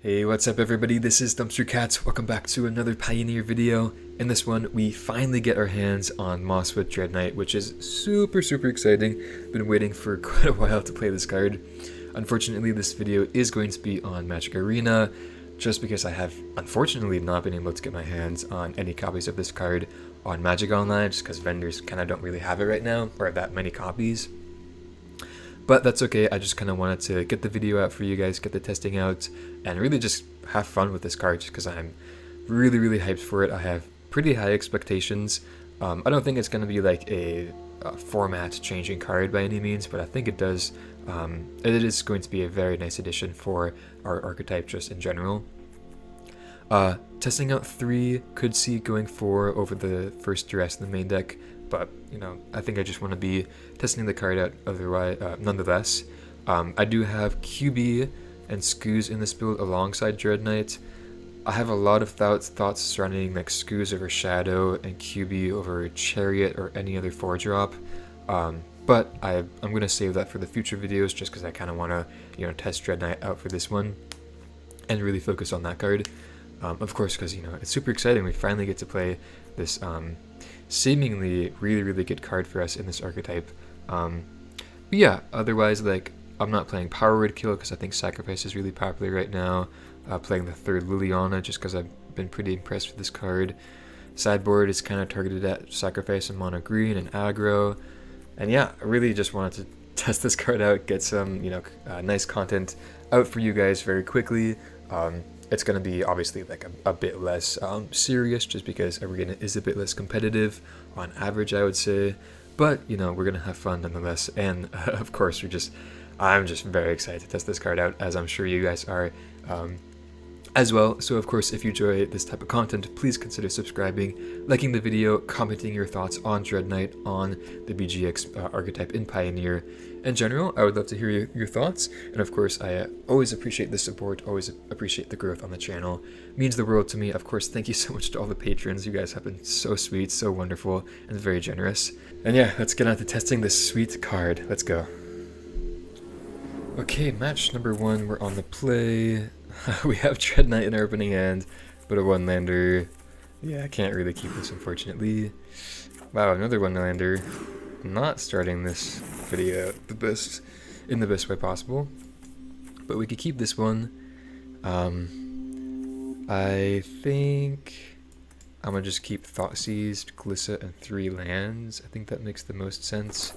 Hey, what's up everybody? This is Dumpster Cats. Welcome back to another Pioneer video. In this one, we finally get our hands on Mossy with Dreadknight, which is super exciting. Been waiting for quite a while to play this card. Unfortunately, this video is going to be on Magic Arena, just because I have unfortunately not been able to get my hands on any copies of this card on Magic Online, just because vendors kind of don't really have it right now, or that many copies. But that's okay, I just kind of wanted to get the video out for you guys, get the testing out, and really just have fun with this card, just because I'm really hyped for it. I have pretty high expectations. I don't think it's going to be like a format changing card by any means, but I think it does. It is going to be a very nice addition for our archetype just in general. Testing out 3, could see going 4 over the first duress in the main deck, but you know, I think I just want to be testing the card out otherwise, nonetheless. I do have QB and Skoos in this build alongside Dreadknight. I have a lot of thoughts surrounding like Skoos over Shadow and QB over Chariot or any other 4-drop. But I'm going to save that for the future videos, just because I kind of want to, test Dreadknight out for this one and really focus on that card. Of course, because, it's super exciting. We finally get to play this seemingly really good card for us in this archetype. But yeah, otherwise, like, I'm not playing Power Word Kill because I think Sacrifice is really popular right now. Playing the 3rd Liliana just because I've been pretty impressed with this card. Sideboard is kind of targeted at Sacrifice and Mono Green and Aggro. And yeah, I really just wanted to test this card out, get some, nice content out for you guys very quickly. It's going to be obviously like a bit less serious, just because Arena is a bit less competitive on average, I would say. But, we're going to have fun nonetheless. And of course, I'm just very excited to test this card out, as I'm sure you guys are as well. So of course, if you enjoy this type of content, please consider subscribing, liking the video, commenting your thoughts on Dreadknight, on the BGX archetype in Pioneer. In general, I would love to hear your thoughts, and of course, I always appreciate the support, always appreciate the growth on the channel. It means the world to me. Of course, thank you so much to all the patrons. You guys have been so sweet, so wonderful, and very generous. And yeah, let's get on to testing this sweet card. Let's go. Okay, match number 1, we're on the play. We have Dreadknight in our opening hand, but a 1-lander. Yeah, I can't really keep this, unfortunately. Wow, another 1-lander. Not starting this video in the best way possible, but we could keep this one. I think I'm gonna just keep Thoughtseized, Glissa, and 3 lands. I think that makes the most sense.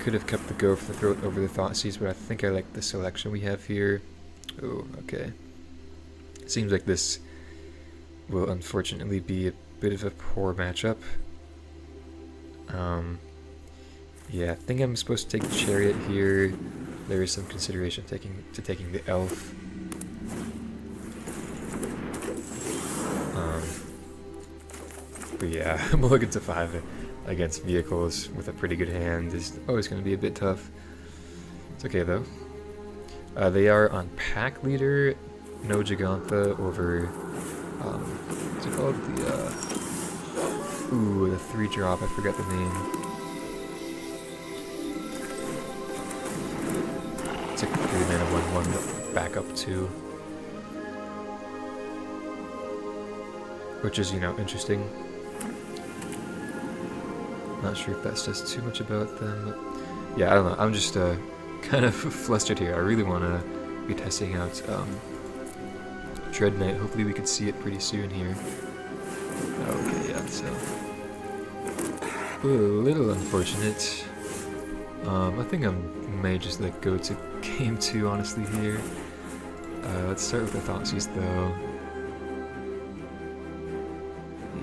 Could have kept the Go for the Throat over the Thoughtseize, but I think I like the selection we have here. Oh, okay. Seems like this will unfortunately be a bit of a poor matchup. Yeah, I think I'm supposed to take the Chariot here. There is some consideration taking the Elf. But yeah, I'm looking to 5 against vehicles with a pretty good hand is always going to be a bit tough. It's okay though. They are on Pack Leader, no Gigantha over, what's it called? The 3-drop, I forgot the name. It's like 3 mana 1/1 back up 2. Which is, interesting. Not sure if that says too much about them, but yeah, I don't know. I'm just kind of flustered here. I really want to be testing out Dreadknight. Hopefully we can see it pretty soon here. Okay, yeah, so a little unfortunate. I think I may just go to game 2 honestly here. Let's start with the Thoughtseize though.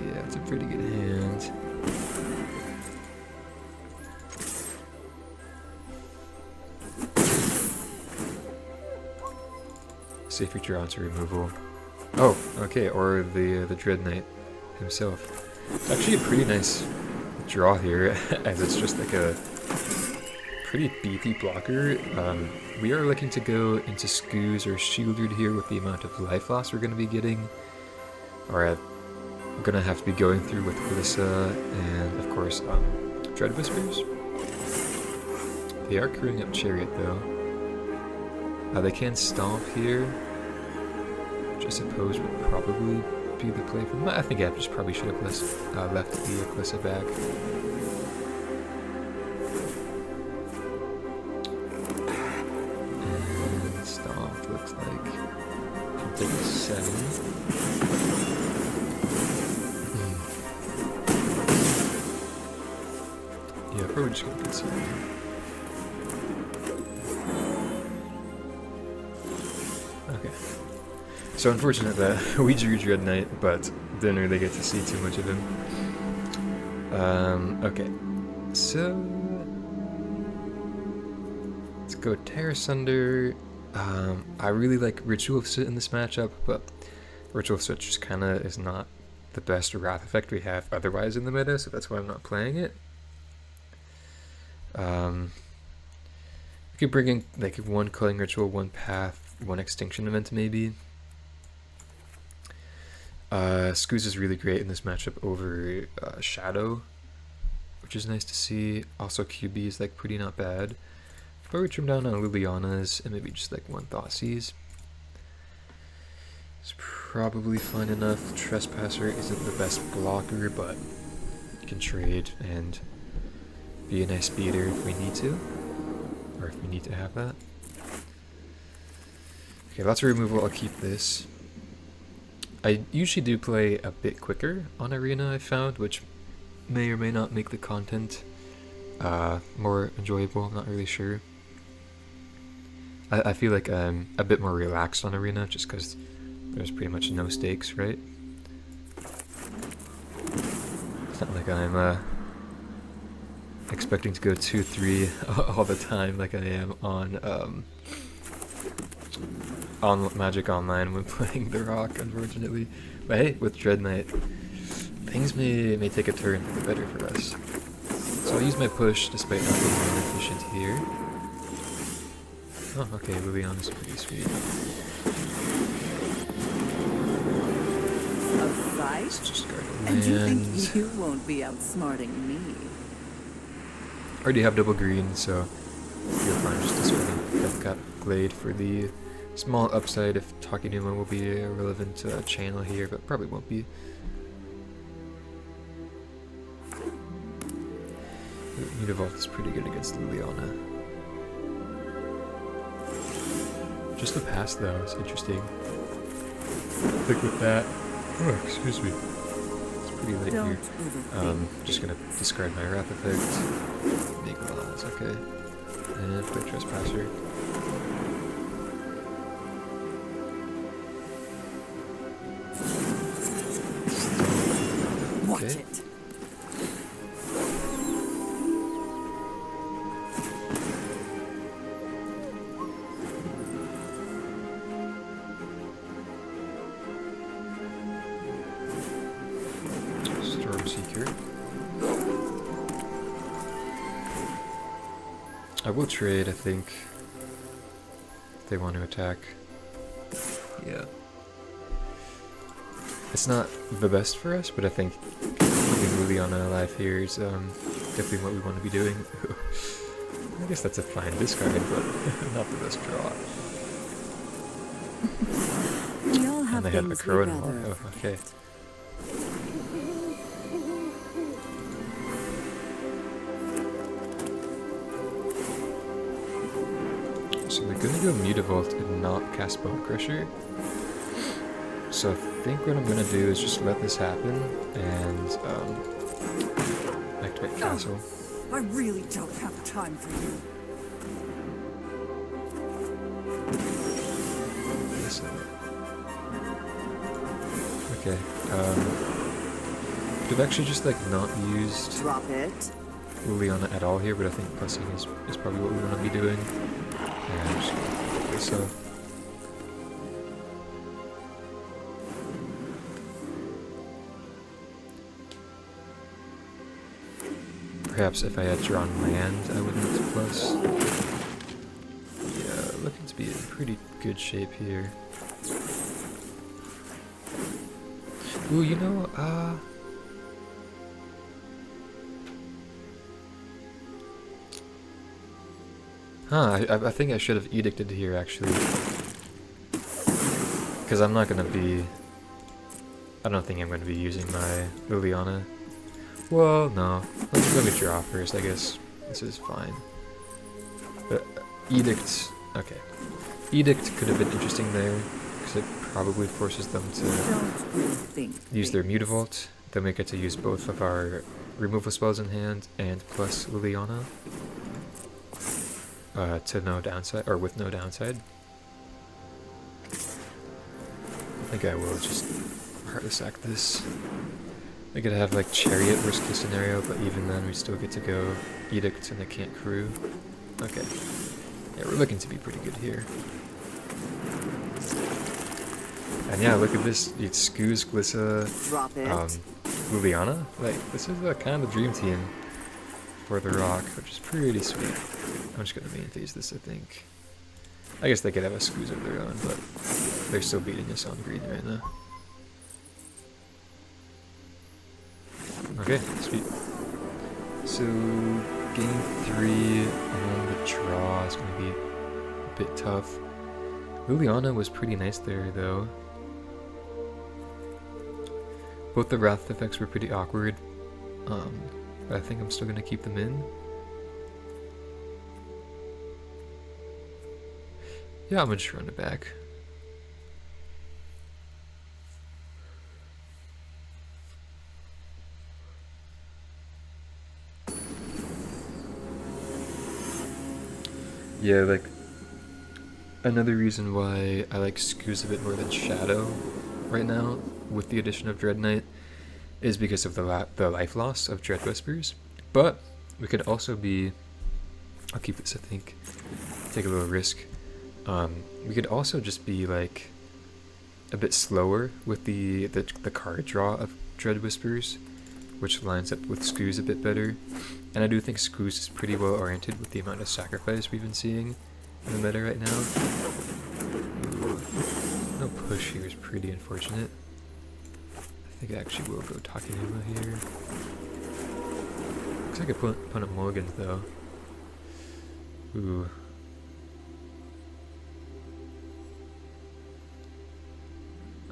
Yeah, it's a pretty good hand. Safe feature onto removal. Oh, okay, or the Dreadknight himself. It's actually a pretty nice draw here, as it's just like a pretty beefy blocker. We are looking to go into Skoos or Shielded here with the amount of life loss we're going to be getting. Or I'm going to have to be going through with Glissa and, of course, Dread Whispers. They are crewing up Chariot, though. They can stomp here, which I suppose would probably be the play for them. I think I just probably should have left the Eclipsa back. And stomp looks like can take a 7. Yeah, probably just gonna consider. Okay. So unfortunate that we drew Dreadknight, but didn't really get to see too much of him. Okay. So let's go Tear Asunder. I really like Ritual of Soot in this matchup, but Ritual of Soot just kind of is not the best Wrath effect we have otherwise in the meta, so that's why I'm not playing it. We could bring in like 1 Culling Ritual, 1 Path, 1 Extinction Event maybe. Scooz is really great in this matchup over Shadow, which is nice to see. Also QB is like pretty not bad. But we trim down on Liliana's and maybe just like 1 Thoughtseize. It's probably fine enough. Trespasser isn't the best blocker, but can trade and be a nice beater if we need to. Or if we need to have that. Okay, lots of removal. I'll keep this. I usually do play a bit quicker on Arena, I found, which may or may not make the content more enjoyable. I'm not really sure. I feel like I'm a bit more relaxed on Arena just because there's pretty much no stakes, right? It's not like I'm expecting to go 2-3 all the time like I am on Magic Online when playing The Rock, unfortunately. But hey, with Dreadknight, things may take a turn for the better for us. So I'll use my push despite not being really efficient here. Oh, okay, Liliana's pretty sweet. A fight? Just guard And you land. think you won't be outsmarting me? Already have double green, so feel fine just discarding Death Cap Glade for the small upside if Takenuma will be a relevant channel here, but probably won't be. Mutavault is pretty good against Liliana. Just the pass though is interesting. Stick with that. Oh, excuse me. It's pretty late here. Just gonna discard my Wrath effect. Make laws, okay. And play Trespasser. Watch Okay. it. Stormseeker. I will trade, I think. If they want to attack. Yeah. It's not the best for us, but I think keeping Liliana alive here is definitely what we want to be doing. I guess that's a fine discard, but not the best draw. We all have And they had a things crow we'd in rather one. Oh, okay. So they're gonna go Mutavault and not cast Bone Crusher. So I think what I'm gonna do is just let this happen and activate Castle. I really don't have time for you. Okay. I've actually just like not used Drop it. Liliana at all here, but I think pressing is probably what we want to be doing. And I'm just gonna put this up. Perhaps if I had drawn land, I would have plus. Yeah, looking to be in pretty good shape here. Ooh, you know, Huh, I think I should have edicted here, actually. Because I'm not going to be... I don't think I'm going to be using my Liliana. Well, no. Let me draw first, I guess. This is fine. Edict... Okay. Edict could have been interesting there, because it probably forces them to use their Mutavault. Then we get to use both of our removal spells in hand, and plus Liliana. To no downside, or with no downside. I think I will just Heartless Sack this. I could have like Chariot worst case scenario, but even then we still get to go Edict and I can't crew. Okay. Yeah, we're looking to be pretty good here. And yeah, look at this. It's Skoos, Glissa, Liliana. Like, this is kind of the dream team for the Rock, which is pretty sweet. I'm just gonna main phase this, I think. I guess they could have a Skoos of their own, but they're still beating us on green right now. Okay, sweet. So, game 3 on the draw is going to be a bit tough. Liliana was pretty nice there, though. Both the Wrath effects were pretty awkward, but I think I'm still going to keep them in. Yeah, I'm going to just run it back. Yeah, like, another reason why I like Skoos a bit more than Shadow right now, with the addition of Dreadknight, is because of the life loss of Dread Whispers. But we could also be... I'll keep this, I think. Take a little risk. We could also just be, like, a bit slower with the card draw of Dread Whispers, which lines up with Skoos a bit better. And I do think Skoos is pretty well oriented with the amount of sacrifice we've been seeing in the meta right now. Ooh. No push here is pretty unfortunate. I think I actually will go Takenuma here. Looks like I put up mulligans though. Ooh.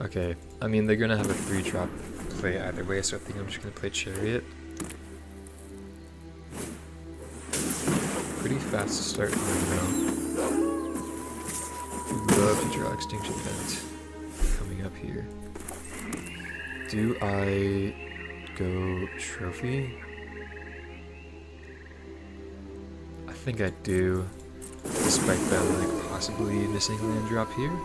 Okay, I mean they're gonna have a 3-drop play either way, so I think I'm just gonna play Chariot. Pretty fast to start now. Would love to draw Extinction Vent coming up here. Do I go Trophy? I think I do, despite them like possibly missing land drop here.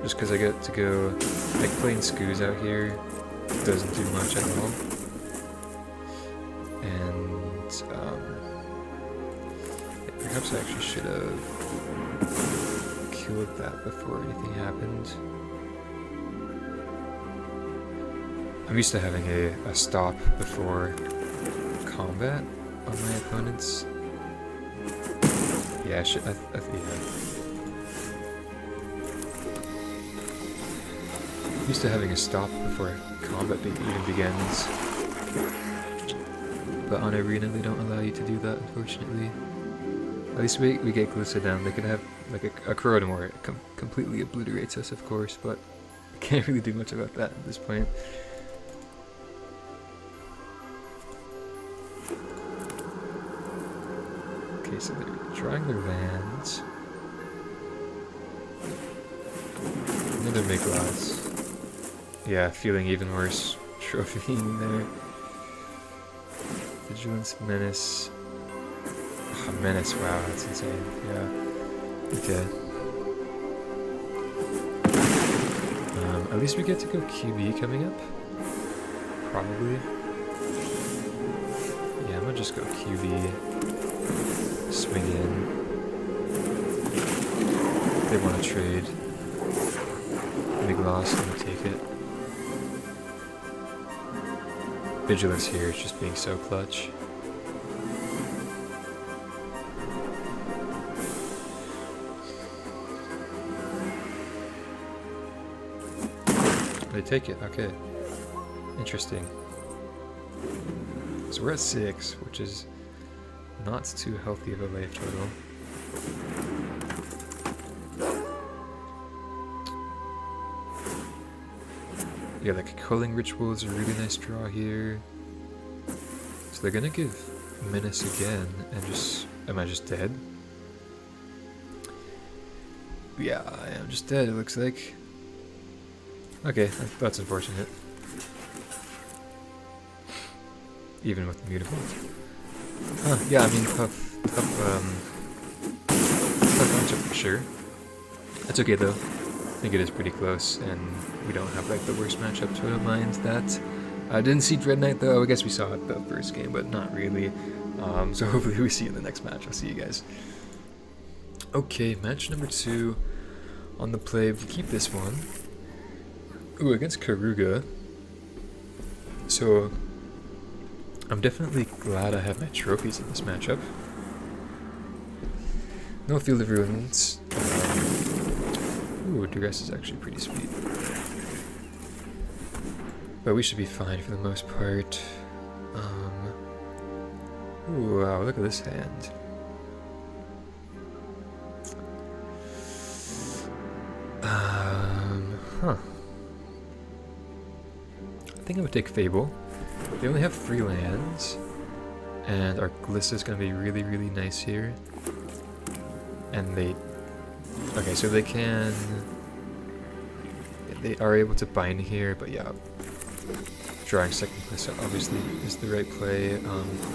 Just because I get to go, like playing Skoos out here doesn't do much at all. And yeah, perhaps I actually should have killed that before anything happened. I'm used to having a stop before combat on my opponents. Yeah, yeah. Used to having a stop before combat even begins, but on Arena they don't allow you to do that, unfortunately. At least we get Glissa down. They could have like a Corrodum where it completely obliterates us, of course, but I can't really do much about that at this point. Okay, so they're drawing their lands. Another Miglots. Yeah, feeling even worse. Trophy there. Vigilance, Menace. Oh, Menace, wow, that's insane. Yeah. Okay. At least we get to go QB coming up. Probably. Yeah, I'm gonna just go QB. Swing in. They want to trade. Big loss, I'm gonna take it. Vigilance here is just being so clutch. They take it, okay. Interesting. So we're at 6, which is not too healthy of a life total. Yeah, like culling ritual is a really nice draw here. So they're gonna give menace again, and just, am I just dead? Yeah, I am just dead, it looks like. Okay, that's unfortunate. Even with the mutable. Huh, yeah, I mean, tough matchup for sure. That's okay though. I think it is pretty close, and we don't have like the worst matchup, so I don't mind that. I didn't see Dreadknight though. I guess we saw it the first game, but not really. So hopefully we see you in the next match. I'll see you guys. Okay, match number 2 on the play. We keep this one. Ooh, against Keruga. So I'm definitely glad I have my trophies in this matchup. No Field of Ruins. Ooh, Duress is actually pretty sweet. But we should be fine for the most part. Ooh, wow, look at this hand. Huh. I think I would take Fable. They only have 3 lands, and our Glissa is going to be really, really nice here. And they... Okay, so they can... They are able to bind here, but yeah, drawing second Glissa obviously is the right play.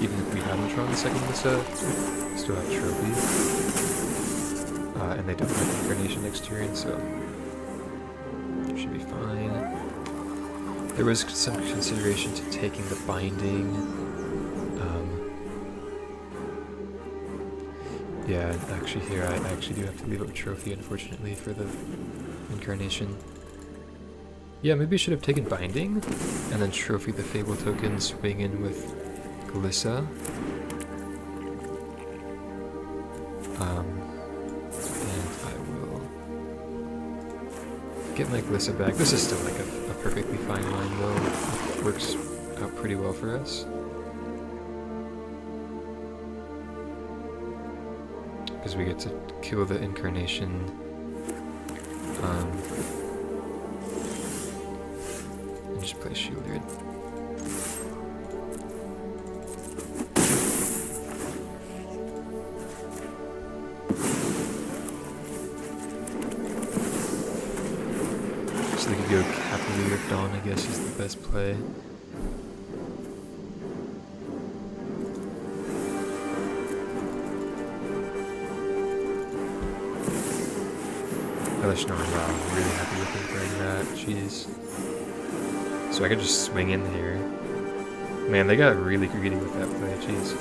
Even if we haven't drawn the second Glissa, we still have Trophy. And they don't have Incarnation next turn, so should be fine. There was some consideration to taking the binding. Yeah, actually here I actually do have to leave out a trophy, unfortunately, for the Incarnation. Yeah, maybe I should have taken binding, and then trophy the Fable token, swing in with Glissa. And I will get my Glissa back. This is still like a perfectly fine line though. It works out pretty well for us. Because we get to kill the Incarnation. And just play Shieldred. So they could go Cavalier of Dawn, I guess, is the best play. Hellish Gnaw, wow, I'm really happy with him playing that, jeez. So I could just swing in here. Man, they got really greedy with that play, jeez.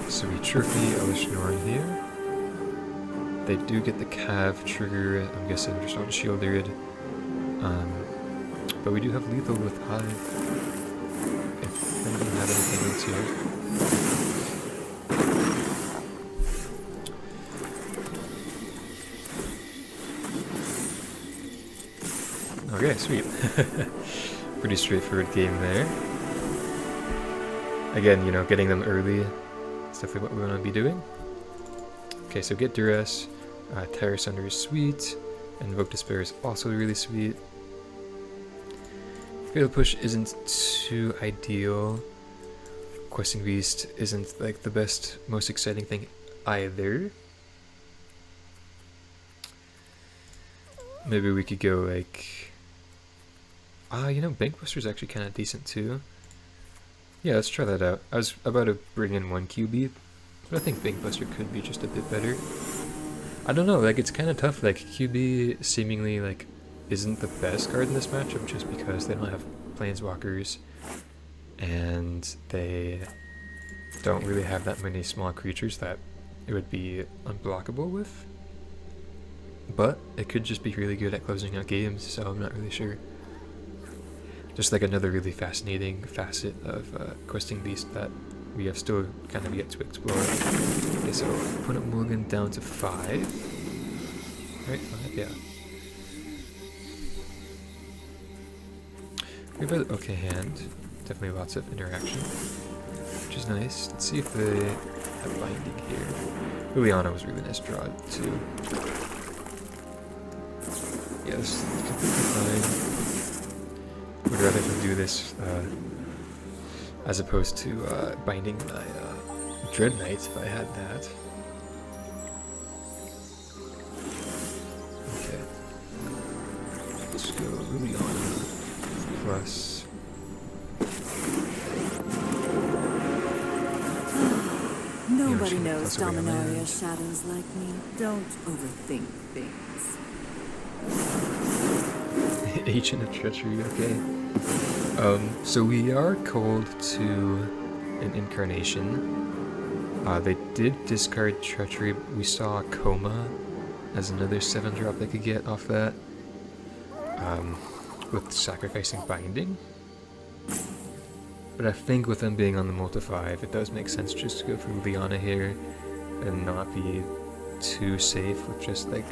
So we trophy Elishnorn here. They do get the Cav trigger, I'm guessing just on Shieldred. But we do have lethal with Hive. If they don't have anything else here. Okay, sweet. Pretty straightforward game there. Again, you know, getting them early. That's definitely what we want to be doing. Okay, so get Duress, Terror Sunder is sweet, and Invoke Despair is also really sweet. Fatal Push isn't too ideal. Questing Beast isn't like the best, most exciting thing either. Maybe we could go like... you know, Bankbuster is actually kind of decent too. Yeah, let's try that out. I was about to bring in 1 QB, but I think Bankbuster could be just a bit better. I don't know, like it's kind of tough. Like QB seemingly like isn't the best card in this matchup just because they don't have Planeswalkers and they don't really have that many small creatures that it would be unblockable with. but it could just be really good at closing out games, so I'm not really sure. Just like another really fascinating facet of Questing Beast that we have still kind of yet to explore. Okay, so opponent mulligan down to 5. Right, 5, yeah. We have an okay hand. Definitely lots of interaction, which is nice. Let's see if they have binding here. Liliana was really nice draw too. Yeah, this is completely fine. Would rather them do this as opposed to binding my Dreadknight if I had that. Okay. Let's go Liliana plus. Nobody knows Dominaria's shadows like me. Don't overthink things. Agent of Treachery, okay. So we are called to an incarnation. They did discard Treachery. We saw Coma as another 7-drop they could get off that. With sacrificing Binding. But I think with them being on the multi-5, it does make sense just to go for Liliana here and not be too safe with just like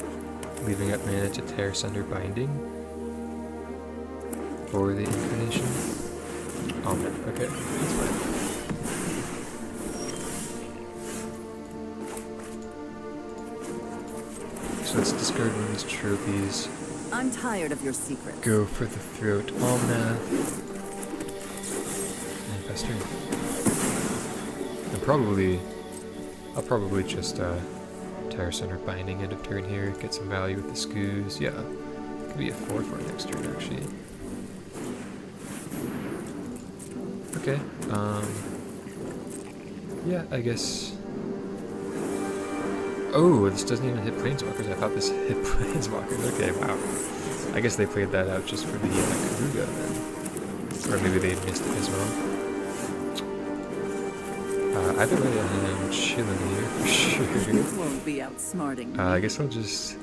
leaving up mana to tear Sunder Binding for the incarnation. Oh no, okay, that's fine. So let's discard one of these trophies. I'm tired of your secrets. Go for the throat. Omnath. I'll probably just Tire Center Binding end of turn here, get some value with the Scoos. Yeah, could be a 4 for next turn actually. Okay, yeah, I guess. Oh, this doesn't even hit Planeswalkers. I thought this hit Planeswalkers. Okay, wow. I guess they played that out just for the Keruga then. Or maybe they missed it as well. Either way, I'm chilling here for sure. You won't be outsmarting me. I guess I'll just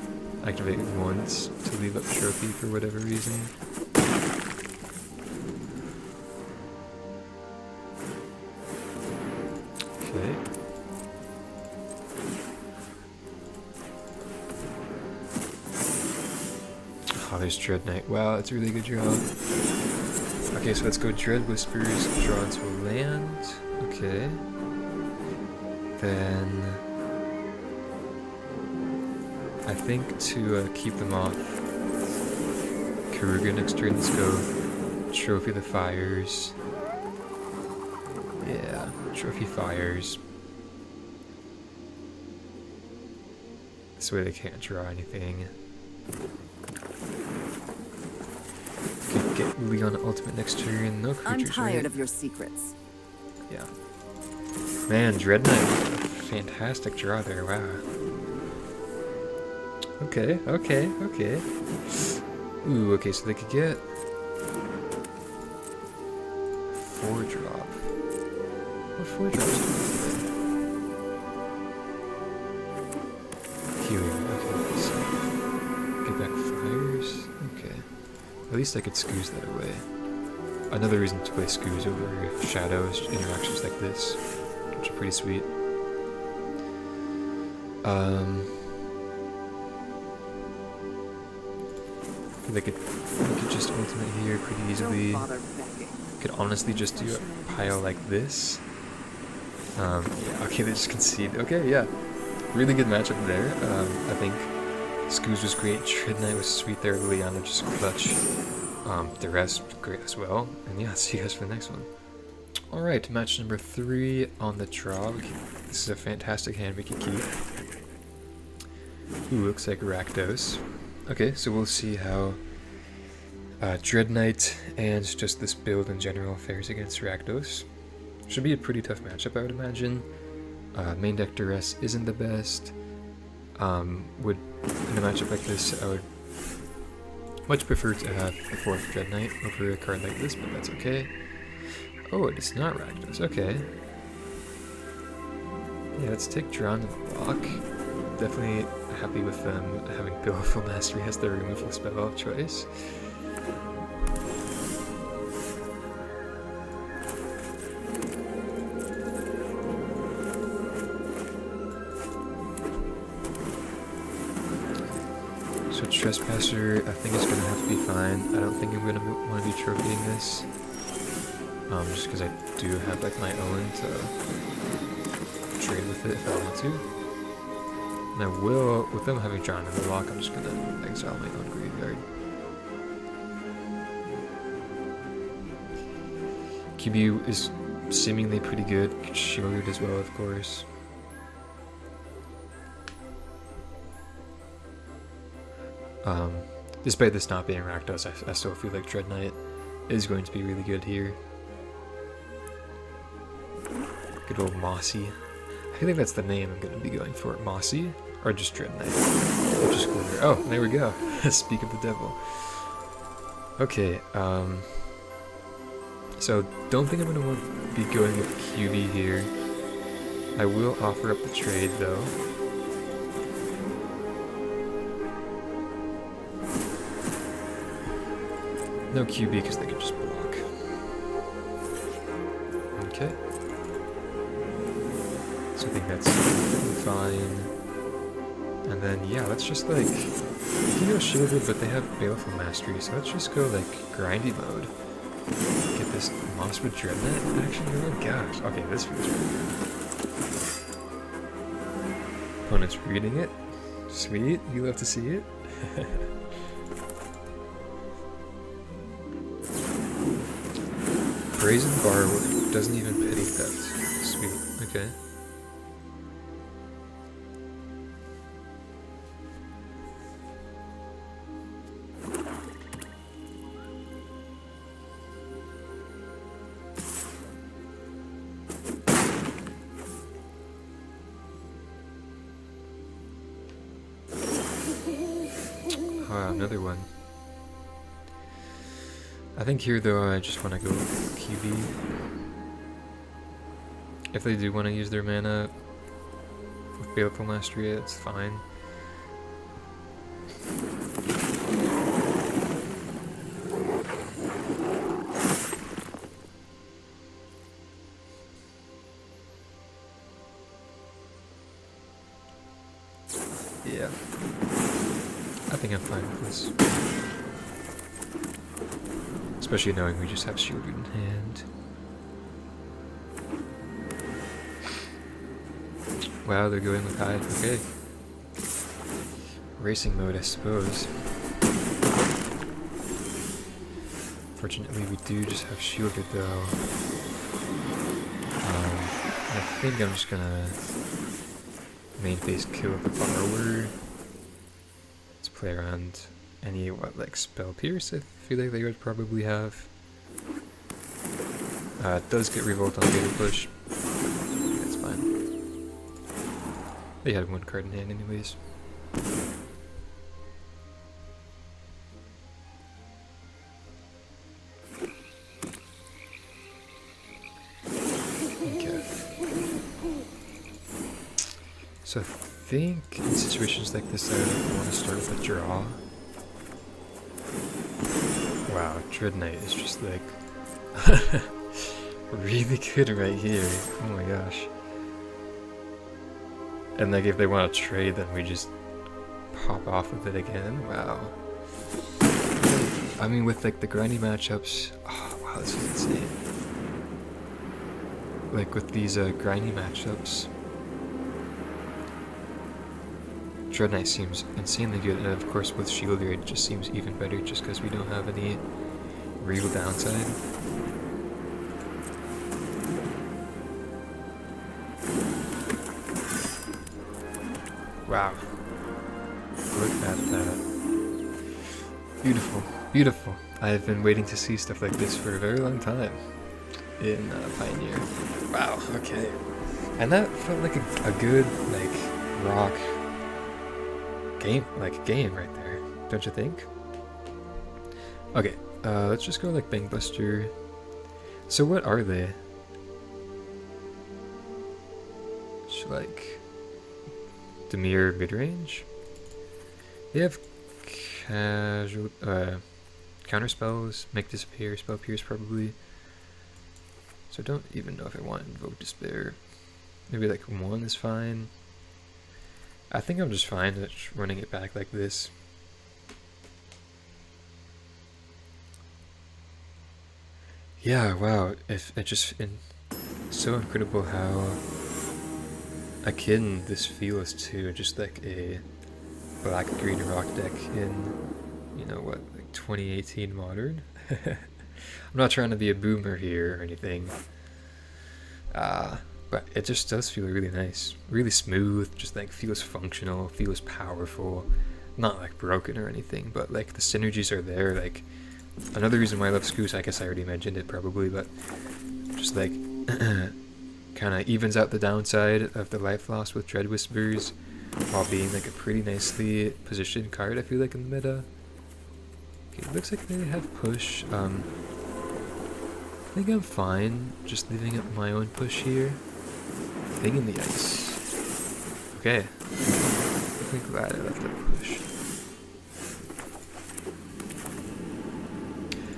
activate once to leave up trophy for whatever reason. Okay. Oh, there's Dreadknight. Wow, that's a really good draw. Okay, so let's go Dread Whispers, draw into a land. Okay. Then I think to keep them off Keruga next turn, let's go Trophy the Fires. Yeah, Trophy Fires. This way they can't draw anything. Could get Leon Ultimate next turn, no creatures. I'm tired right? of your secrets. Yeah. Man, Dreadknight. Fantastic draw there, wow. Okay. Ooh, okay, so they could get 4-drop. What 4-drops do they play? Healing, okay, so get back Fires, okay. At least I could Scoos that away. Another reason to play Scoos over Shadows, interactions like this, which are pretty sweet. They could just ultimate here pretty easily. Don't bother begging. Could honestly just do a pile like this. Yeah, okay, they just concede. Okay, yeah. Really good matchup there. I think Scoos was great, Dreadknight was sweet there, Liliana just clutch. The rest great as well. And yeah, see you guys for the next one. Alright, match number 3 on the draw. This is a fantastic hand we can keep. Ooh, looks like Rakdos. Okay, so we'll see how Dreadknight and just this build in general fares against Rakdos. Should be a pretty tough matchup, I would imagine. Main deck Duress isn't the best. In a matchup like this, I would much prefer to have a 4th Dreadknight over a card like this, but that's okay. Oh, it's not Rakdos, okay. Yeah, let's take Drown to the block. definitely happy with them having Baleful Mastery as their removal spell of choice. So Trespasser, I think it's going to have to be fine. I don't think I'm going to want to be trophying this. Just because I do have like my own to trade with it if I want to. And I will, with them having drawn in the lock, I'm just going to exile my own graveyard. QB is seemingly pretty good. Shielded as well, of course. Despite this not being Rakdos, I still feel like Dreadknight is going to be really good here. Good old Mossy. I feel like that's the name I'm going to be going for. Mossy? Or just Dreadknight? Or just Glitter. Oh, there we go. Speak of the devil. Okay, so don't think I'm going to want to be going with QB here. I will offer up the trade though. No QB because they can just block. Okay. So I think that's fine. And then, yeah, let's just like... You know, shielded, but they have Baleful Mastery, so let's just go like grindy mode. Get this Moss with Dreadknight action going. Gosh, okay, this feels really good. Opponent's reading it. Sweet, you love to see it. Brazen Bar doesn't even pity theft. Sweet, okay. Another one. I think here though I just want to go with QB. If they do want to use their mana with Baleful Mastery, it's fine. Yeah. I think I'm fine with this. Especially knowing we just have shielded in hand. Wow, they're going with high. Okay. Racing mode, I suppose. Fortunately, we do just have shielded though. I think I'm just gonna main phase kill the borrower. Let's play around any like spell pierce. I feel like they would probably have. It does get revolt on data push. That's fine. They had one card in hand anyways. Okay. So I think in situations like this I want to start with a draw. Wow, Dreadknight is just like really good right here. Oh my gosh. And like if they want to trade, then we just pop off with it again. Wow. I mean, with like the grindy matchups, oh wow, this is insane. Like with these grindy matchups, Dreadknight seems insanely good, and of course with Shield Raid it just seems even better just because we don't have any real downside. Wow. Look at that. Beautiful. Beautiful. I've been waiting to see stuff like this for a very long time in Pioneer. Wow, okay. And that felt like a good, like, rock game right there, don't you think? Okay, let's just go like Bangbuster. So what are they? Like, to mirror midrange. They have casual counter spells, make disappear, spell pierce probably. So I don't even know if I want invoke despair. Maybe like 1 is fine. I think I'm just fine at running it back like this. Yeah, wow. If it just so incredible how akin this feels to just like a black green rock deck in, you know what, like 2018 modern. I'm not trying to be a boomer here or anything. But it just does feel really nice, really smooth, just like feels functional, feels powerful, not like broken or anything, but like the synergies are there. Like another reason why I love Scoos, I guess I already mentioned it probably, but just like kind of evens out the downside of the life loss with Dread Whispers while being like a pretty nicely positioned card, I feel like, in the meta. Okay, it looks like they have push. I think I'm fine just leaving up my own push here. Thing in the ice. Okay. Definitely glad I left that push.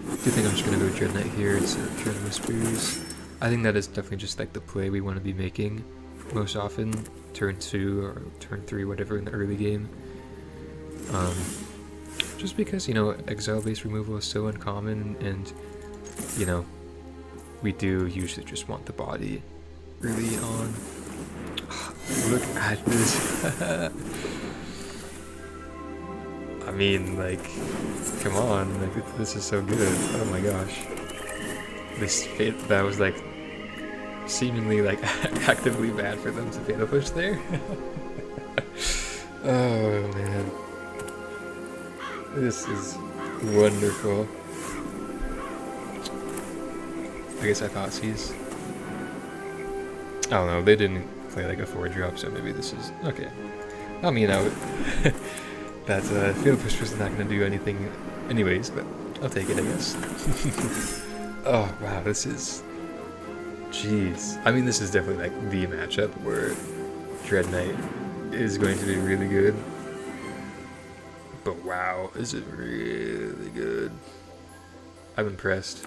I do think I'm just gonna go Dreadknight here instead of Dread Whispers. I think that is definitely just like the play we want to be making most often. Turn 2 or turn 3, whatever, in the early game. Just because, you know, exile-based removal is so uncommon, and, you know, we do usually just want the body early on. Look at this. I mean, like, come on, like, this is so good. Oh my gosh. That was like seemingly like actively bad for them to fatal push there. Oh man. This is wonderful. I guess I thought C's. I don't know, they didn't play like a 4-drop, so maybe this is okay. I mean, that fatal push was not going to do anything anyways, but I'll take it, I guess. Oh wow, this is, jeez. I mean, this is definitely like the matchup where Dreadknight is going to be really good. But wow, is it really good? I'm impressed.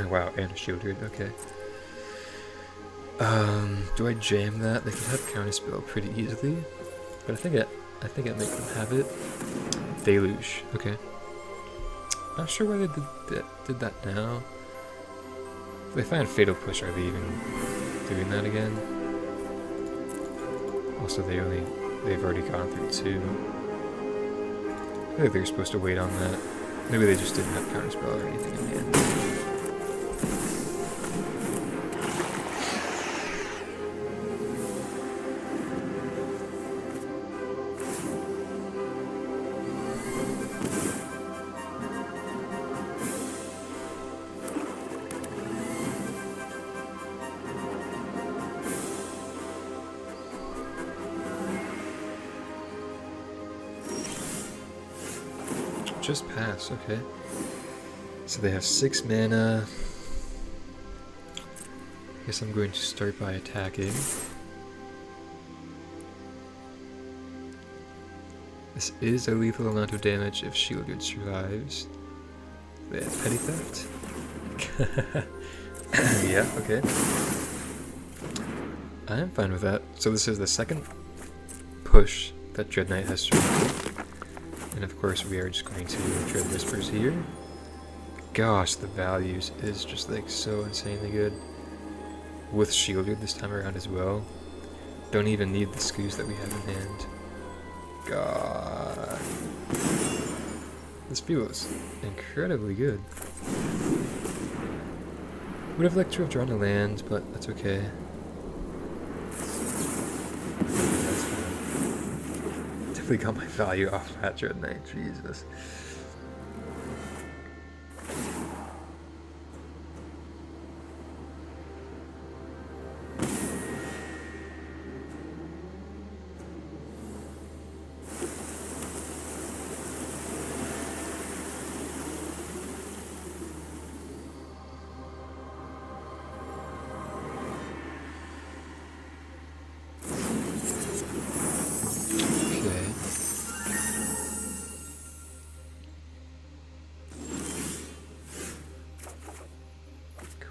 Wow, and a shield grid, okay. Do I jam that? They could have counterspell pretty easily, but I think I make them have it. Deluge, okay. Not sure why they did that now. If they find Fatal Push, are they even doing that again? Also, they've already gone through 2. I feel like they're supposed to wait on that. Maybe they just didn't have counterspell or anything in the end. Just pass, okay. So they have 6 mana. I guess I'm going to start by attacking. This is a lethal amount of damage if Shielded survives. They have Petty Theft. Yeah, okay. I am fine with that. So this is the second push that Dreadknight has survived. And of course we are just going to Dread Whispers here. Gosh, the values is just like so insanely good. With Shielded this time around as well. Don't even need the scoos that we have in hand. God. This feels incredibly good. Would have liked to have drawn a land, but that's okay. Definitely got my value off that Dreadknight, Jesus.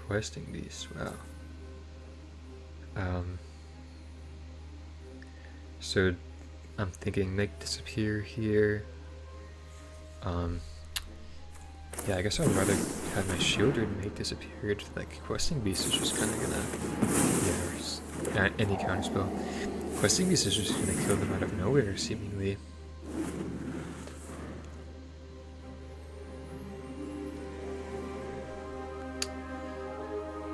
questing beast. Wow. So I'm thinking make disappear here. Yeah, I guess I'd rather have my shield or make disappeared. Like questing beast is just kind of gonna, yeah, or any counterspell. Questing beast is just gonna kill them out of nowhere, seemingly.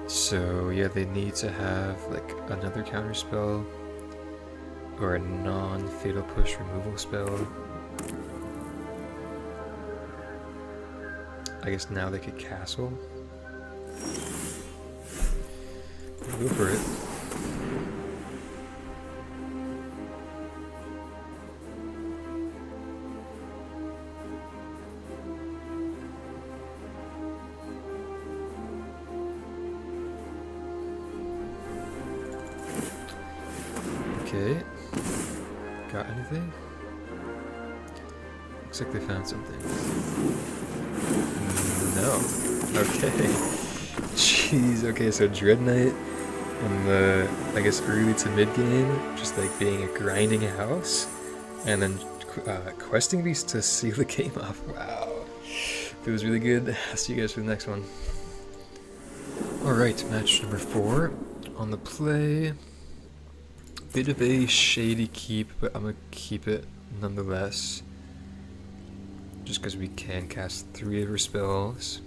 So yeah, they need to have like another counterspell or a non-fatal push removal spell. I guess now they could castle. Go for it. Okay. Got anything? Looks like they found something. No. Okay. Jeez, okay, so Dreadknight in the, I guess, early to mid game, just like being a grinding house, and then questing beast to seal the game off. Wow. Feels really good. I'll see you guys for the next one. Alright, match number 4 on the play. Bit of a shady keep, but I'm gonna keep it nonetheless. Just because we can cast 3 of her spells.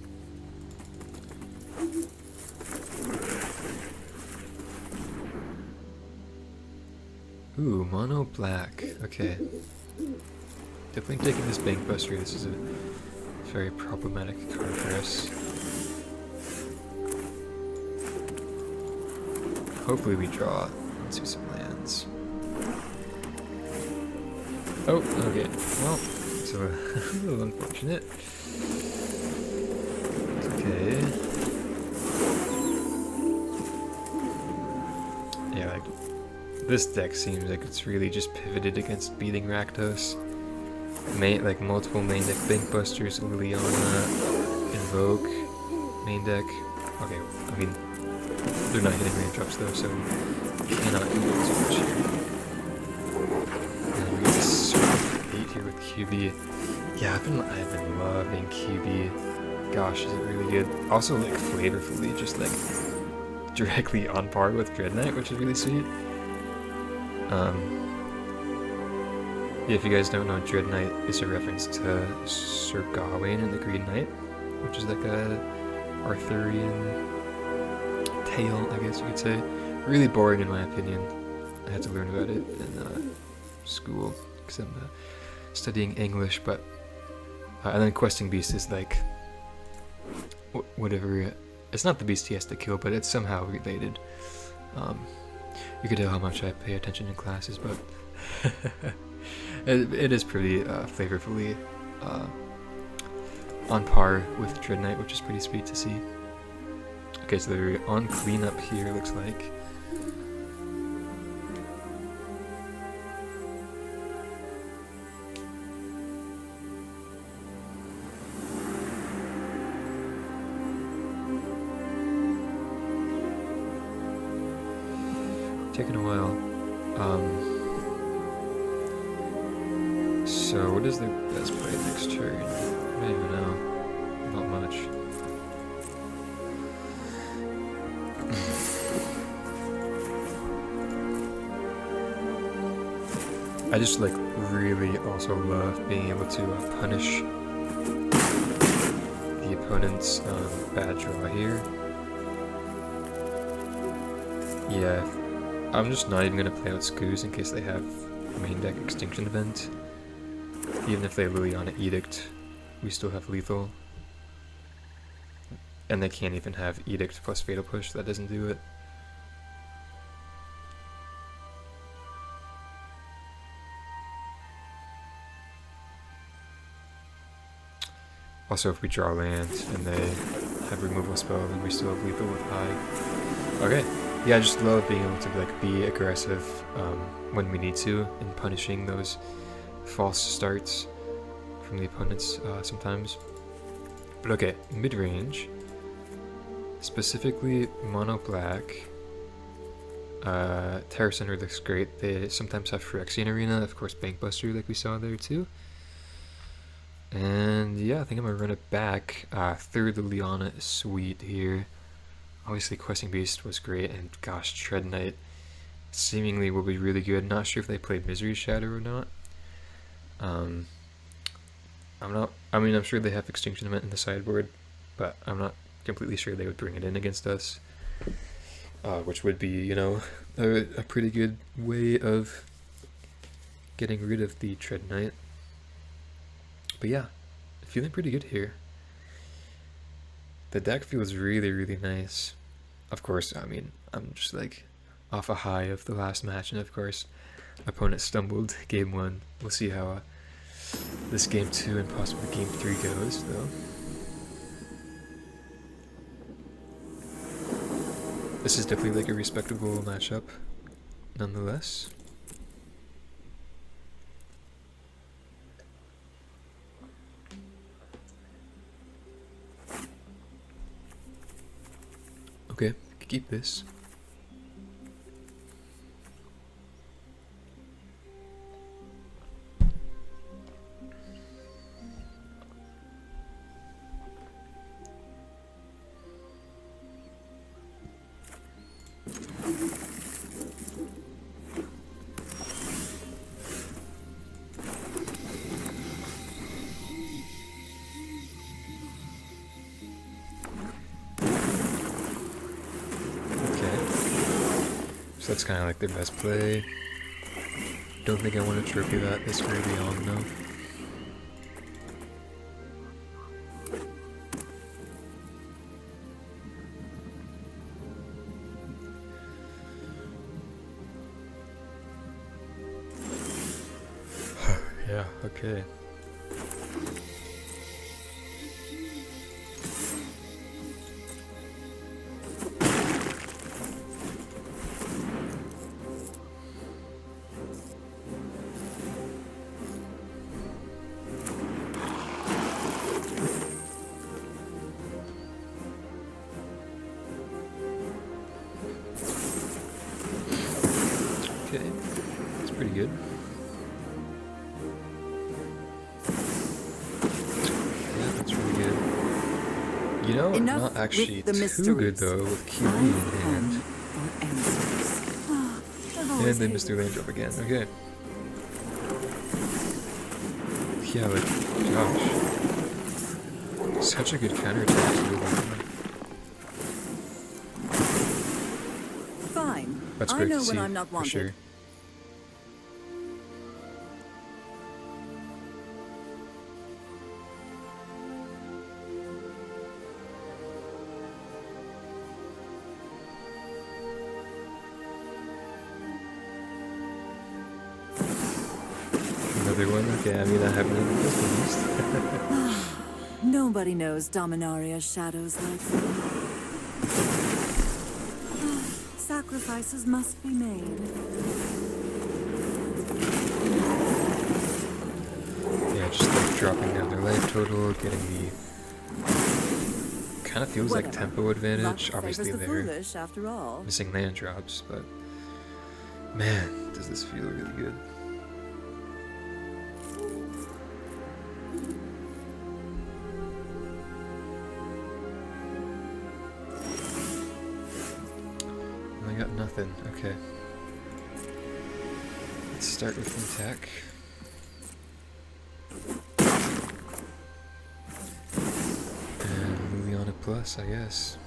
Ooh, mono black. Okay. Definitely taking this Bank Buster. This is a very problematic card for us. Hopefully we draw into some lands. Oh, okay. Well, so a little unfortunate. Okay. Yeah, like this deck seems like it's really just pivoted against beating Rakdos. Like multiple main deck Bank Busters, Liliana, Invoke, main deck. Okay, I mean they're not hitting raindrops though, so cannot do too much here. And we get this Circle 8 here with QB. Yeah, I've been loving QB. Gosh, is it really good. Also like flavorfully, just like directly on par with Dreadknight, which is really sweet. Yeah, if you guys don't know, Dreadknight is a reference to Sir Gawain and the Green Knight, which is like a Arthurian tale, I guess you could say. Really boring in my opinion. I had to learn about it in school because I'm studying English, but and then Questing Beast is like whatever. It's not the beast he has to kill, but it's somehow related. You could tell how much I pay attention in classes, but it is pretty flavorfully on par with Dreadknight, which is pretty sweet to see. Okay, so they're on cleanup here, looks like. Taking a while. So what is the best play next turn? I don't even know. Not much. I just like really also love being able to punish the opponent's bad draw here. Yeah, I'm just not even gonna play out Skoos in case they have main deck Extinction Event. Even if they Liliana Edict, we still have lethal. And they can't even have Edict plus Fatal Push, that doesn't do it. Also, if we draw land and they have removal spell, then we still have lethal with high. Okay. Yeah, I just love being able to like be aggressive when we need to in punishing those false starts from the opponents sometimes. But okay, mid-range. Specifically, mono black. Terror Center looks great. They sometimes have Phyrexian Arena, of course, Bankbuster, like we saw there too. And yeah, I think I'm gonna run it back through the Liana suite here. Obviously, Questing Beast was great, and gosh, Dreadknight seemingly will be really good. Not sure if they play Misery Shadow or not. I'm sure they have Extinction Event in the sideboard, but I'm not completely sure they would bring it in against us. Which would be, you know, a pretty good way of getting rid of the Dreadknight. But yeah, feeling pretty good here. The deck feels really, really nice. Of course, I mean, I'm just like off a high of the last match, and of course, opponent stumbled game 1. We'll see how this game 2 and possibly game 3 goes, though. This is definitely like a respectable matchup, nonetheless. Okay, keep this. So that's kind of like their best play. Don't think I want to trophy that this early on though. Yeah, okay. Okay, that's pretty good. Yeah, that's really good. You know, Enough not actually with the too good though with QE in hand. And then Mr. Landrop again. Okay. Yeah, like, gosh. Such a good counterattack too. Fine. That's I great know to see, when I'm not for wanted. sure. Another one? Okay, I mean, I haven't even used. Nobody knows Dominaria's shadows like that. Sacrifices must be made. Yeah, just like dropping down their life total, getting the kind of feels like tempo advantage. Luck Obviously favors the they're foolish, after all. missing land drops, but man, does this feel really good. I got nothing. Okay. Let's start with attack. And moving on to plus, I guess.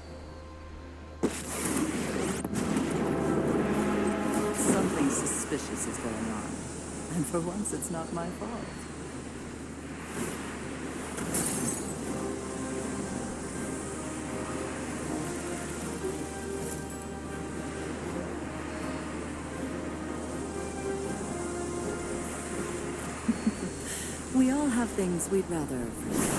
Something suspicious is going on. And for once, it's not my fault. We all have things we'd rather forget.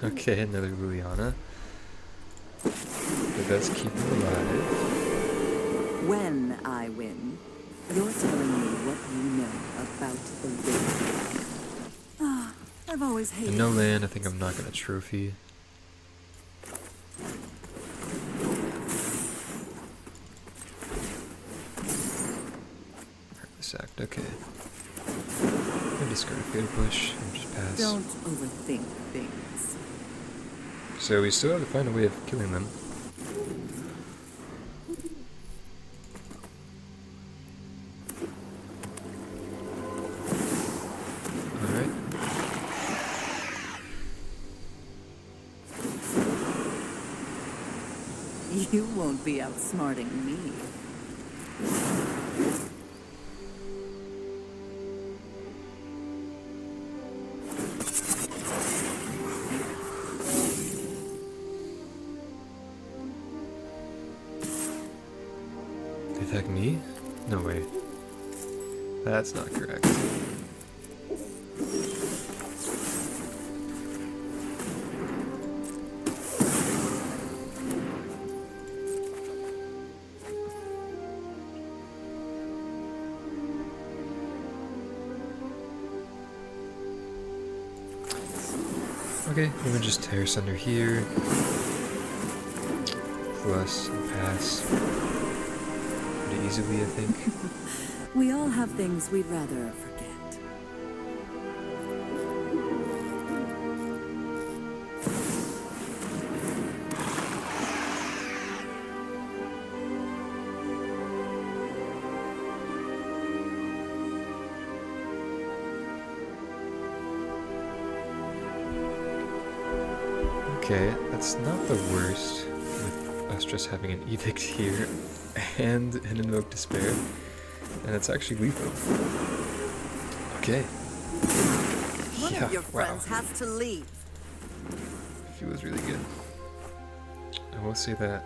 Okay, another Liliana. But that's keep him alive. When I win, you're telling me what you know about the ring. Ah, I've always hated And no land, I think I'm not gonna trophy. Sacked, okay. I'm discard a fatal push and just pass. Don't overthink things. So we still have to find a way of killing them. Alright. You won't be outsmarting me. They attack me? No way. That's not correct. Okay, let me just tear asunder here. Plus and pass. Pretty easily, I think. We all have things we'd rather forget. Okay, that's not the worst, with us just having an edict here and an invoke despair, and it's actually lethal. Okay. One Yeah, of your wow. friends has to leave. Feels really good. I will say that.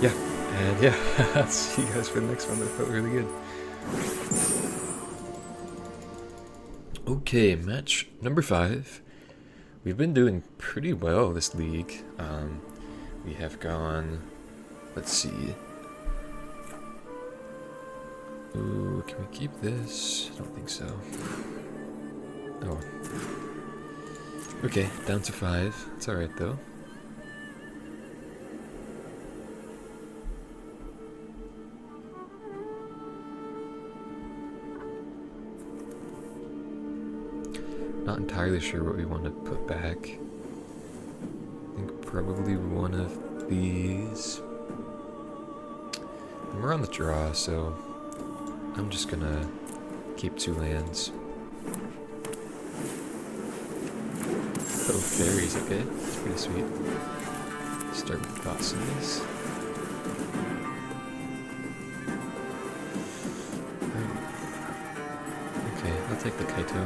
Yeah, and yeah, I'll see you guys for the next one. That felt really good. Okay, match number 5. We've been doing pretty well this league. We have gone, let's see. Ooh, can we keep this? I don't think so. Oh. Okay, down to 5. It's alright though. Not entirely sure what we want to put back. I think probably one of these. And we're on the draw, so I'm just gonna keep 2 lands. Oh, Faeries, okay. That's pretty sweet. Start with Mossy's. Okay, I'll take the Kaito.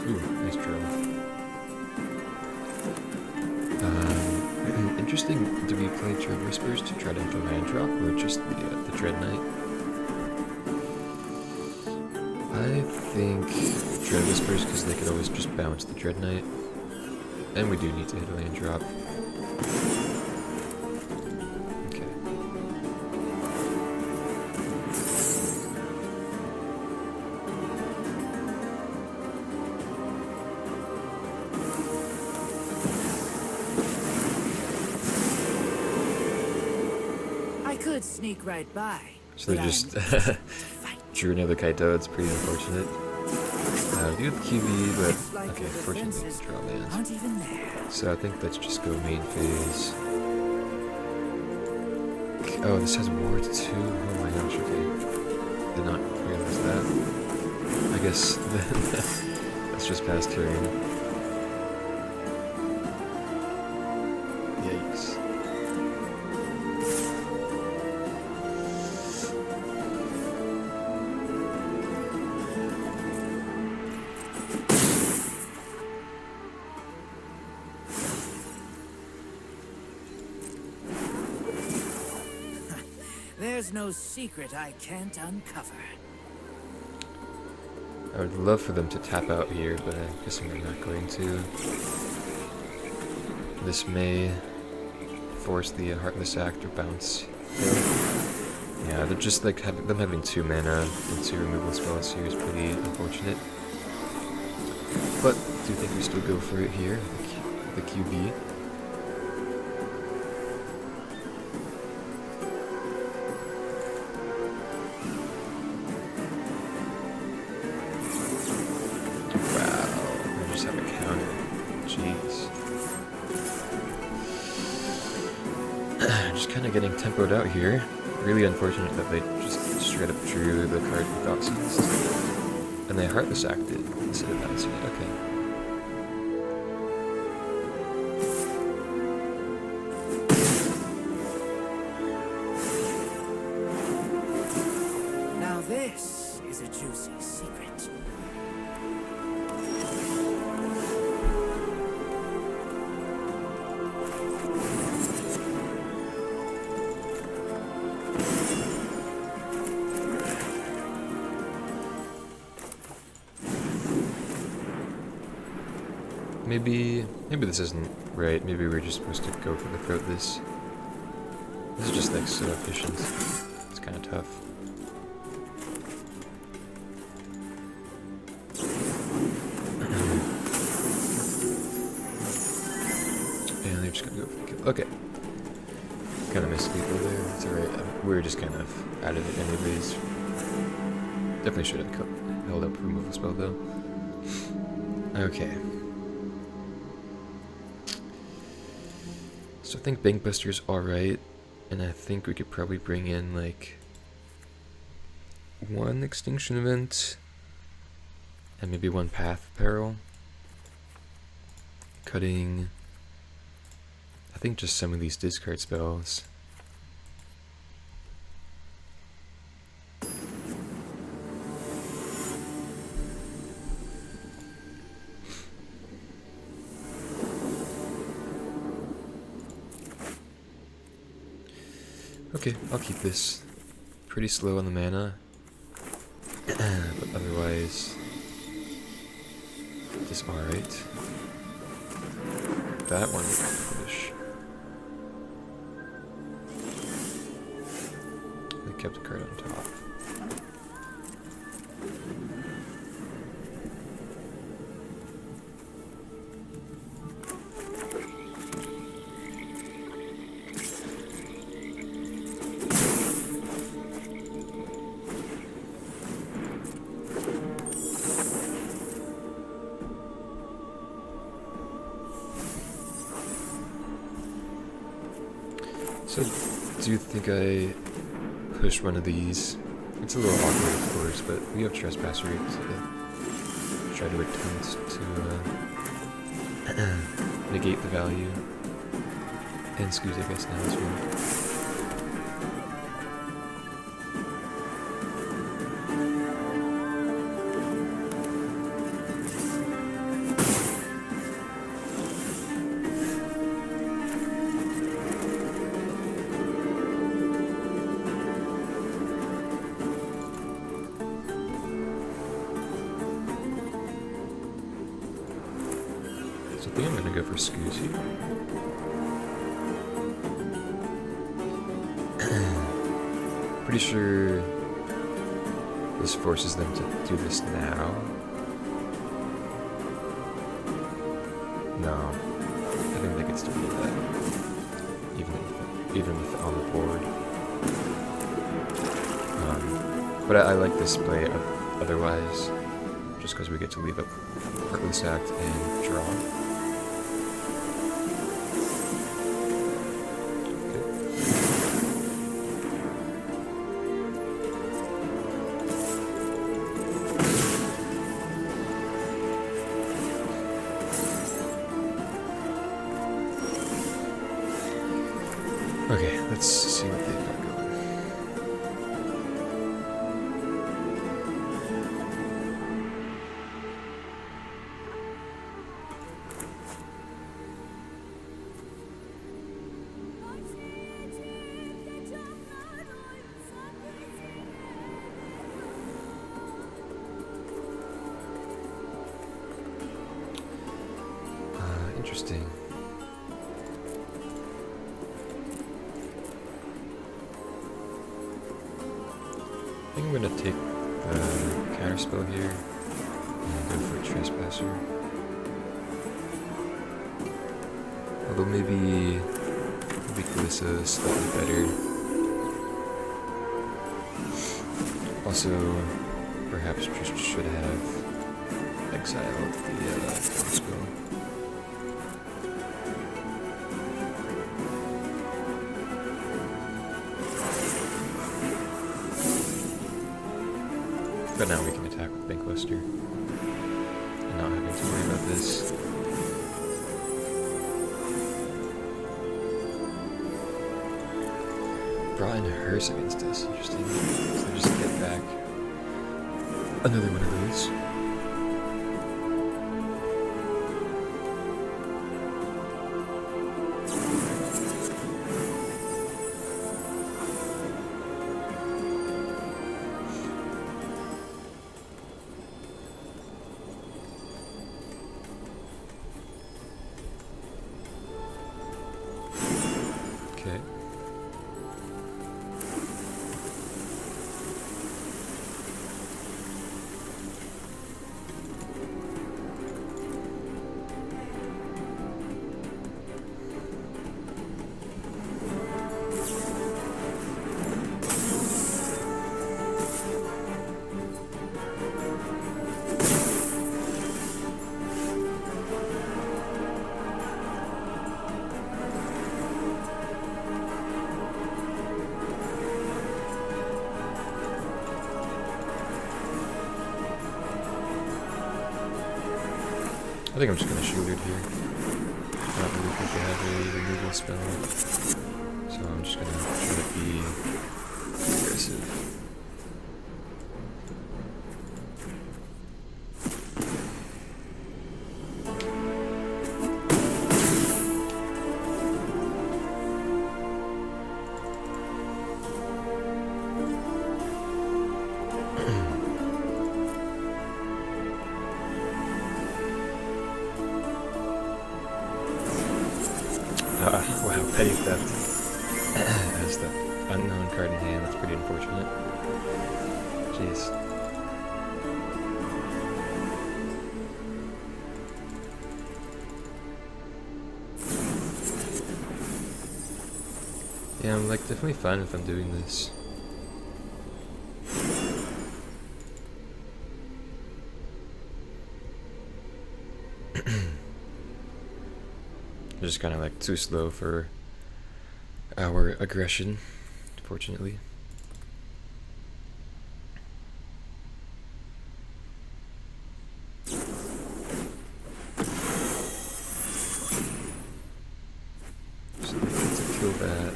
Ooh, nice draw. Interesting, do we play Dread Whispers to try to hit the land drop, or just the Dreadknight? I think Dread Whispers, because they could always just bounce the Dreadknight. And we do need to hit a land drop. Okay. I could sneak right by. So they but just I'm drew another Kaito. It's pretty unfortunate. We do have the QB, but It's like okay, your fortunately we defenses draw lands. aren't even there. So I think let's just go main phase. Oh, this has ward too. Oh my gosh, okay. Did not realize that. I guess then that's just past turn. Yikes. There's no secret I can't uncover. I would love for them to tap out here, but I'm guessing they're not going to. This may force the Heartless Act or bounce. Yeah, they're just like them having 2 mana and 2 removal spells here is pretty unfortunate. But I do think we still go for it here, the QB. Wow, I just have a counter. Jeez. Just kind of getting tempoed out here. Really unfortunate that they just straight up drew the card without seized. And they Heartless Acted instead of bouncing it. Okay. Now this is a juicy secret. Maybe this isn't right. Maybe we're just supposed to go for the throat this. This is just like so efficient. It's kind of tough. And they're just gonna go for the kill. Okay. Kind of missed people there. It's alright. We were just kind of out of it anyways. Definitely should have held up removal spell though. Okay. So I think Bankbuster's alright, and I think we could probably bring in like 1 Extinction Event and maybe 1 Path Peril. Cutting, I think, just some of these discard spells. Okay, I'll keep this. Pretty slow on the mana, but otherwise, it is alright. That one push. They kept a card on top. So, do you think I push one of these? It's a little awkward, of course, but we have Trespasser to try to attempt to negate the value. And Scoot, I guess, now as well. So I think I'm gonna go for Scoot here. Pretty sure this forces them to do this now. No, I think they could still do that, even with on the board. But I like this play otherwise, just because we get to leave up Heartless Act and draw. Okay, let's see what they've got going. Interesting. I think I'm gonna take the counterspell here and go for a trespasser. Although maybe Kalissa is slightly better. Also, perhaps just should have exiled the counterspell. But now we can attack with Bankbuster and not having to worry about this. Brought in a hearse against us. Interesting. So just get back another one of those. Okay. I think I'm just gonna shield it here. I don't really think they have a removal spell, so I'm just gonna try to be aggressive. Wow, petty theft. Has the unknown card in hand, that's pretty unfortunate. Jeez. Yeah, I'm like definitely fine if I'm doing this. Just kind of like too slow for our aggression, fortunately. So they get to kill that.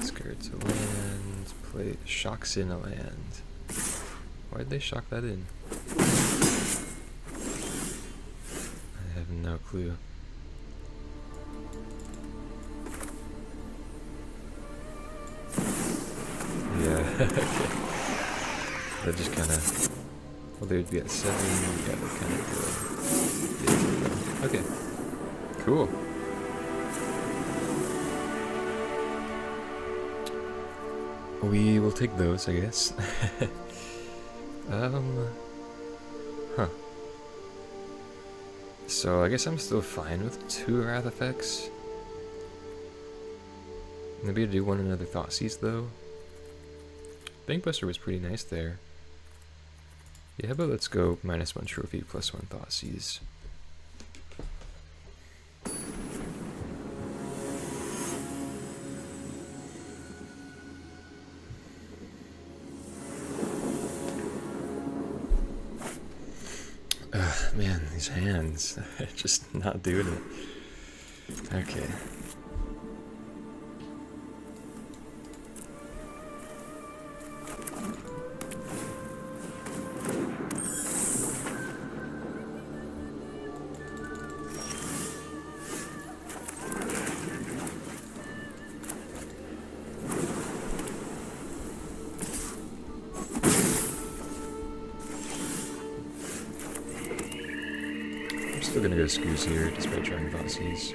Discard to land. Play shocks in a land. Why'd they shock that in? I have no clue. Yeah, okay. That just kind of... Well, they'd be at 7. Yeah, they kind of go. Okay. Cool. We will take those, I guess. Huh. So I guess I'm still fine with 2 Wrath effects. Maybe to do one another Thoughtseize though. Bankbuster was pretty nice there. Yeah, but let's go -1 trophy, +1 Thoughtseize. Man, these hands, just not doing it. Okay. Still gonna go Scoos here, despite trying Mossies.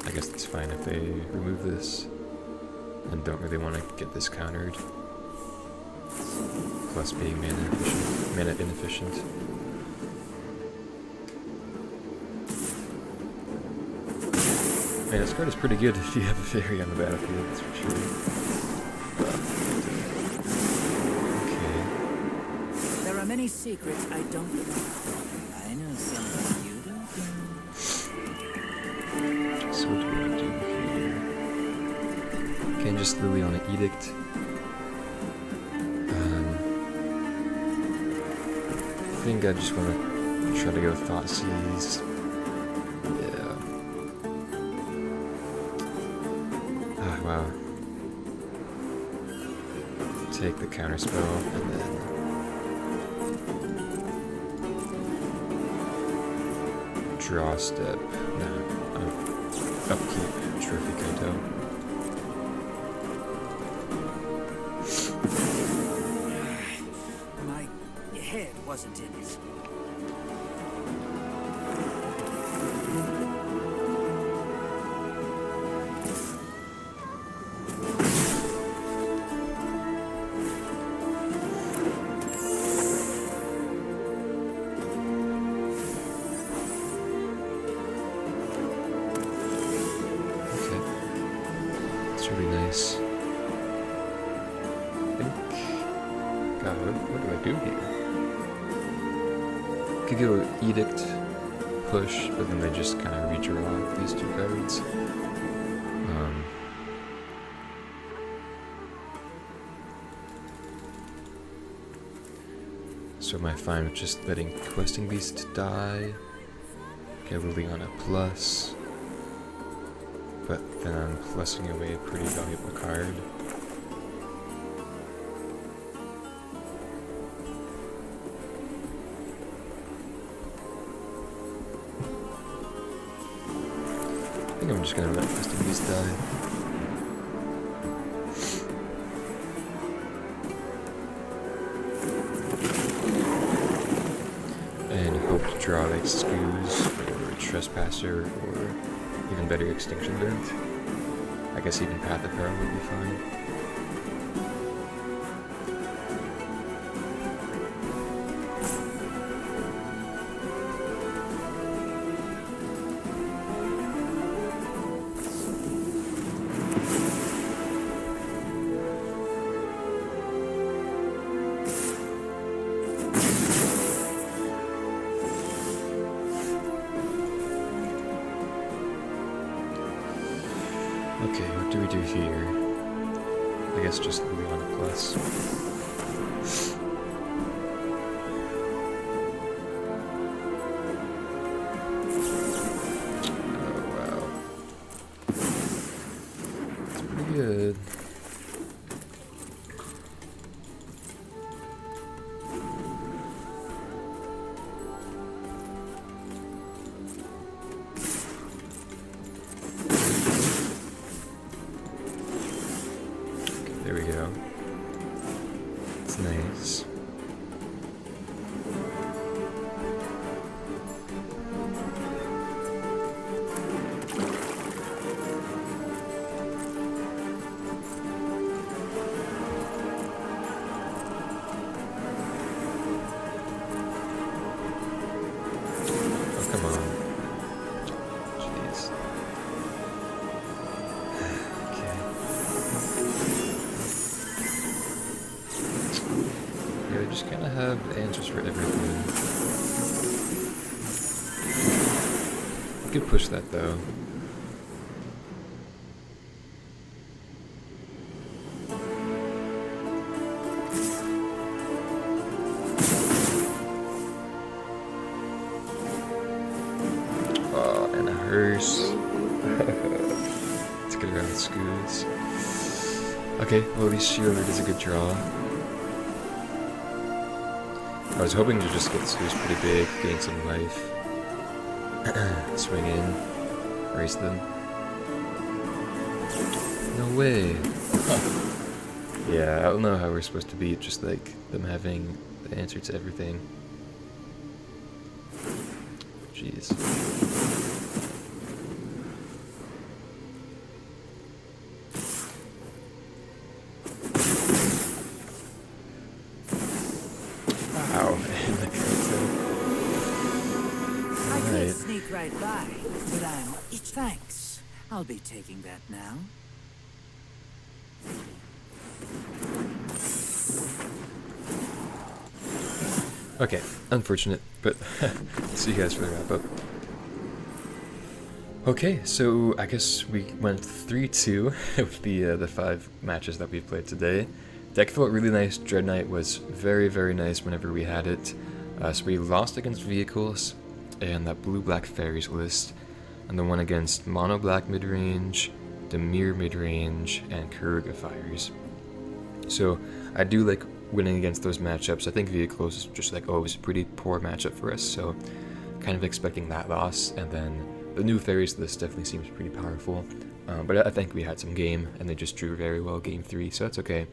I guess that's fine if they remove this. And don't really want to get this countered. Plus being mana inefficient. Man, this card is pretty good if you have a fairy on the battlefield, that's for sure. Okay. There are many secrets I don't know. I know something you don't know. So what do we want to do here? Can just Lily on an Edict. I think I just want to try to go Thoughtseize. Yeah. Ah, wow. Take the counter spell and then draw step. No, upkeep Trophy Kaito. My head wasn't in it. Really nice. I think. God, what do I do here? Could go Edict, push, but then they just kind of redraw these two cards. So am I fine with just letting Questing Beast die? Get Lily on a plus. But then I'm plussing away a pretty valuable card. I think I'm just gonna let Questing Beast die. And hope to draw like Scoos or Trespasser or even better Extinction Vent. I guess even Path of Power would be fine. Okay, what do we do here? I guess just Lily on a plus. Oh wow. It's pretty good. There we go. It's nice. Oh, come on. Jeez. Okay. Yeah, I just kind of have answers for everything. I could push that though. Oh, and a hearse. Let's get around Scoos. Okay, well at least Shieldred is a good draw. I was hoping to just get Scoos pretty big, gain some life. Swing in, race them. No way! Huh. Yeah, I don't know how we're supposed to beat just like them having the answer to everything. Jeez. Wow. I could Alright. sneak right by, but thanks. I'll be taking that now. Okay, unfortunate, but see you guys for the wrap up. Okay, so I guess we went 3-2 with the 5 matches that we've played today. Deck felt really nice. Dreadknight was very, very nice whenever we had it. So we lost against vehicles and that blue-black Faeries list, and the one against mono-black midrange, Demir midrange, and Keruga Fires. So I do like winning against those matchups. I think vehicles is just like always a pretty poor matchup for us, so kind of expecting that loss. And then the new Faeries list definitely seems pretty powerful, but I think we had some game, and they just drew very well game 3, so that's okay.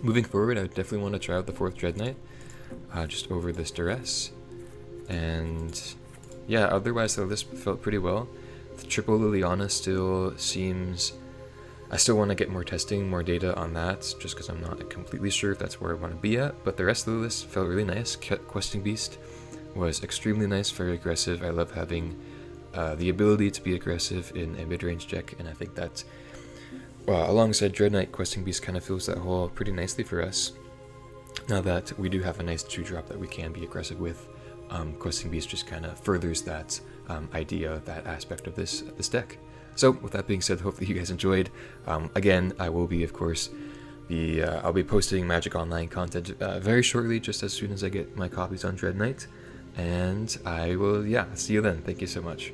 Moving forward, I definitely want to try out the 4th Dreadknight, just over this duress. And yeah, otherwise the list felt pretty well. The triple Liliana still seems... I still want to get more testing, more data on that, just because I'm not completely sure if that's where I want to be at, but the rest of the list felt really nice. Questing Beast was extremely nice, very aggressive. I love having the ability to be aggressive in a mid-range deck, and I think that alongside Dreadknight, Questing Beast kind of fills that hole pretty nicely for us. Now that we do have a nice 2-drop that we can be aggressive with, Questing Beast just kind of furthers that idea, that aspect of this deck. So with that being said, hopefully you guys enjoyed. Again, I will be, of course, I'll be posting Magic Online content very shortly, just as soon as I get my copies on Dreadknight. And I will, see you then. Thank you so much.